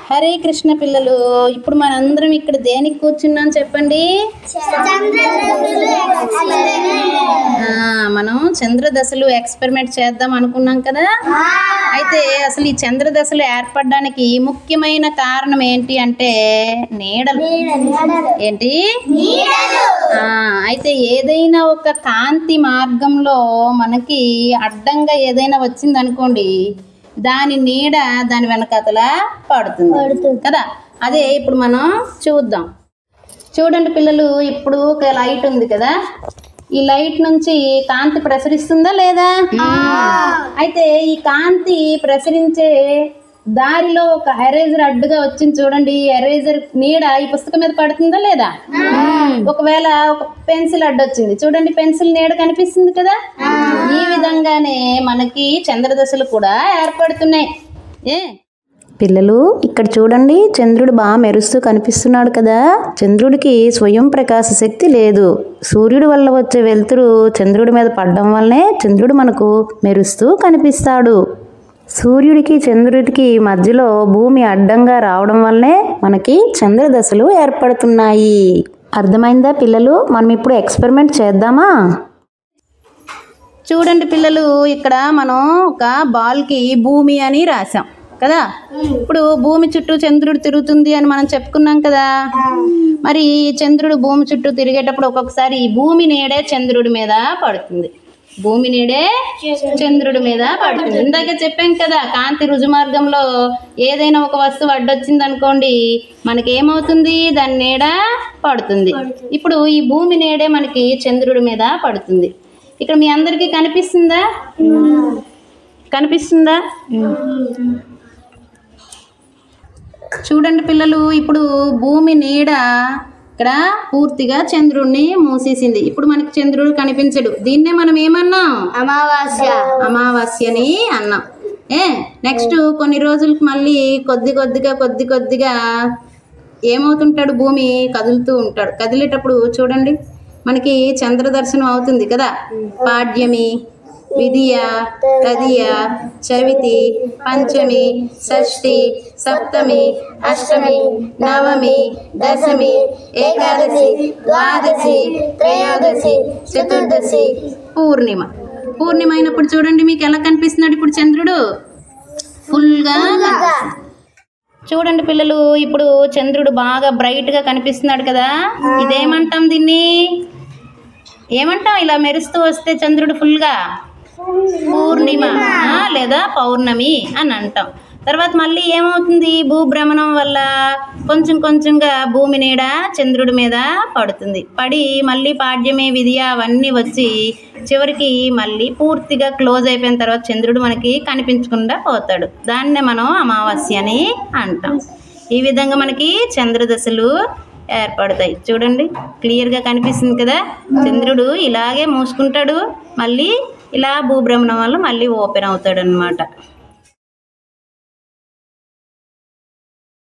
హరే కృష్ణ పిల్లలు, ఇప్పుడు మనందరం ఇక్కడ దేనికి కూర్చున్నాం చెప్పండి? మనం చంద్రదశలు ఎక్స్పెరిమెంట్ చేద్దాం అనుకున్నాం కదా. అయితే అసలు ఈ చంద్రదశలు ఏర్పడడానికి ముఖ్యమైన కారణం ఏంటి అంటే నీడలు. ఏంటి? అయితే ఏదైనా ఒక కాంతి మార్గంలో మనకి అడ్డంగా ఏదైనా వచ్చింది అనుకోండి, దాని నీడ దాని వెనకాతల పడుతుంది కదా. అదే ఇప్పుడు మనం చూద్దాం. చూడండి పిల్లలు, ఇప్పుడు ఒక లైట్ ఉంది కదా, ఈ లైట్ నుంచి కాంతి ప్రసరిస్తుందా లేదా? అయితే ఈ కాంతి ప్రసరించే దారిలో ఒక ఎరేజర్ అడ్డుగా వచ్చింది చూడండి. ఎరేజర్ నీడ ఈ పుస్తకం మీద పడుతుందా లేదా? ఒకవేళ ఒక పెన్సిల్ అడ్డు వచ్చింది చూడండి, పెన్సిల్ నీడ కనిపిస్తుంది కదా. ఈ విధంగానే మనకి చంద్రదశలు కూడా ఏర్పడుతున్నాయి. పిల్లలు ఇక్కడ చూడండి, చంద్రుడు బాగా మెరుస్తూ కనిపిస్తున్నాడు కదా. చంద్రుడికి స్వయం ప్రకాశ శక్తి లేదు. సూర్యుడి వల్ల వచ్చే వెలుతురు చంద్రుడి మీద పడడం వల్లనే చంద్రుడు మనకు మెరుస్తూ కనిపిస్తాడు. సూర్యుడికి చంద్రుడికి మధ్యలో భూమి అడ్డంగా రావడం వల్లనే మనకి చంద్రదశలు ఏర్పడుతున్నాయి. అర్థమైందా పిల్లలు? మనం ఇప్పుడు ఎక్స్పెరిమెంట్ చేద్దామా? చూడండి పిల్లలు, ఇక్కడ మనం ఒక బాల్కి భూమి అని రాసాం కదా. ఇప్పుడు భూమి చుట్టూ చంద్రుడు తిరుగుతుంది అని మనం చెప్పుకున్నాం కదా. మరి చంద్రుడు భూమి చుట్టూ తిరిగేటప్పుడు ఒక్కొక్కసారి ఈ భూమి నీడే చంద్రుడి మీద పడుతుంది. భూమి నీడే చంద్రుడి మీద పడుతుంది. ఇందాక చెప్పాం కదా, కాంతి రుజు మార్గంలో ఏదైనా ఒక వస్తువు అడ్డొచ్చింది అనుకోండి, మనకి ఏమవుతుంది? దాని నీడ పడుతుంది. ఇప్పుడు ఈ భూమి నీడే మనకి చంద్రుడి మీద పడుతుంది. ఇక్కడ మీ అందరికీ కనిపిస్తుందా? కనిపిస్తుందా? చూడండి పిల్లలు, ఇప్పుడు భూమి నీడ ఇక్కడ పూర్తిగా చంద్రుడిని మూసేసింది. ఇప్పుడు మనకి చంద్రుడు కనిపించడు. దీన్నే మనం ఏమన్నాం? అమావాస్యని అన్నాం. నెక్స్ట్ కొన్ని రోజులకి మళ్ళీ కొద్ది కొద్దిగా ఏమవుతుంటాడు? భూమి కదులుతూ ఉంటాడు. కదిలేటప్పుడు చూడండి మనకి చంద్ర దర్శనం అవుతుంది కదా. పాడ్యమి, విధియ, తదియ, చవితి, పంచమి, షష్ఠి, సప్తమి, అష్టమి, నవమి, దశమి, ఏకాదశి, ద్వాదశి, త్రయోదశి, చతుర్దశి, పూర్ణిమ. పూర్ణిమ అయినప్పుడు చూడండి మీకు ఎలా కనిపిస్తున్నాడు ఇప్పుడు చంద్రుడు? ఫుల్గా చూడండి పిల్లలు, ఇప్పుడు చంద్రుడు బాగా బ్రైట్గా కనిపిస్తున్నాడు కదా. ఇదేమంటాం? దీన్ని ఏమంటాం? ఇలా మెరుస్తూ వస్తే చంద్రుడు ఫుల్గా పూర్ణిమ లేదా పౌర్ణమి అని అంటాం. తర్వాత మళ్ళీ ఏమవుతుంది? భూభ్రమణం వల్ల కొంచెంగా భూమి నీడ చంద్రుడి మీద పడుతుంది. పడి మళ్ళీ పాడ్యమి, విధియ అవన్నీ వచ్చి చివరికి మళ్ళీ పూర్తిగా క్లోజ్ అయిపోయిన తర్వాత చంద్రుడు మనకి కనిపించకుండా పోతాడు. దాన్నే మనం అమావాస్య అని అంటాం. ఈ విధంగా మనకి చంద్రదశలు ఏర్పడతాయి. చూడండి క్లియర్గా కనిపిస్తుంది కదా. చంద్రుడు ఇలాగే మూసుకుంటాడు, మళ్ళీ ఇలా భూభ్రమణం వల్ల మళ్ళీ ఓపెన్ అవుతాడు అన్నమాట.